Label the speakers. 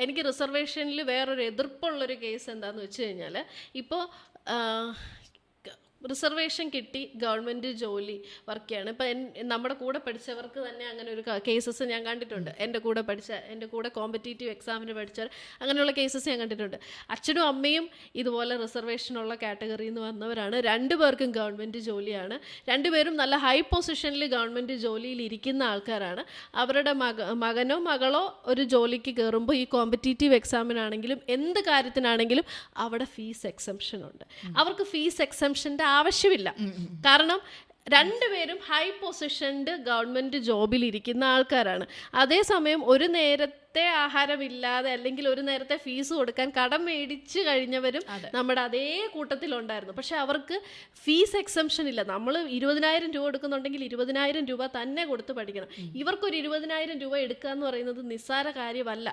Speaker 1: എനിക്ക് റിസർവേഷനിൽ വേറൊരു എതിർപ്പുള്ളൊരു കേസ് എന്താണെന്ന് വെച്ച് കഴിഞ്ഞാൽ, ഇപ്പോൾ റിസർവേഷൻ കിട്ടി ഗവൺമെൻറ് ജോലി വർക്ക് ചെയ്യാണ്. ഇപ്പം നമ്മുടെ കൂടെ പഠിച്ചവർക്ക് തന്നെ അങ്ങനെ ഒരു കേസസ് ഞാൻ കണ്ടിട്ടുണ്ട്. എൻ്റെ കൂടെ കോമ്പറ്റേറ്റീവ് എക്സാമിന് പഠിച്ചവർ അങ്ങനെയുള്ള കേസസ് ഞാൻ കണ്ടിട്ടുണ്ട്. അച്ഛനും അമ്മയും ഇതുപോലെ റിസർവേഷനുള്ള കാറ്റഗറിയിൽ നിന്ന് വന്നവരാണ്. രണ്ടുപേർക്കും ഗവൺമെൻറ് ജോലിയാണ്. രണ്ടുപേരും നല്ല ഹൈ പൊസിഷനിൽ ഗവൺമെൻറ് ജോലിയിൽ ഇരിക്കുന്ന ആൾക്കാരാണ്. അവരുടെ മകനോ മകളോ ഒരു ജോലിക്ക് കയറുമ്പോൾ ഈ കോമ്പറ്റേറ്റീവ് എക്സാമിനാണെങ്കിലും എന്ത് കാര്യത്തിനാണെങ്കിലും അവിടെ ഫീസ് എക്സംഷൻ ഉണ്ട്. അവർക്ക് ഫീസ് എക്സംഷൻ്റെ ആവശ്യമില്ല. കാരണം രണ്ടുപേരും ഹൈ പൊസിഷൻഡ് ഗവൺമെൻറ് ജോബിൽ ഇരിക്കുന്ന ആൾക്കാരാണ്. അതേസമയം ഒരു നേരത്തെ ആഹാരമില്ലാതെ അല്ലെങ്കിൽ ഒരു നേരത്തെ ഫീസ് കൊടുക്കാൻ കടം മേടിച്ച് കഴിഞ്ഞവരും നമ്മുടെ അതേ കൂട്ടത്തിലുണ്ടായിരുന്നു. പക്ഷെ അവർക്ക് ഫീസ് എക്സംഷൻ ഇല്ല. നമ്മൾ 20,000 രൂപ എടുക്കുന്നുണ്ടെങ്കിൽ 20,000 രൂപ തന്നെ കൊടുത്ത് പഠിക്കണം. ഇവർക്കൊരു 20,000 രൂപ എടുക്കുക എന്ന് പറയുന്നത് നിസ്സാര കാര്യമല്ല.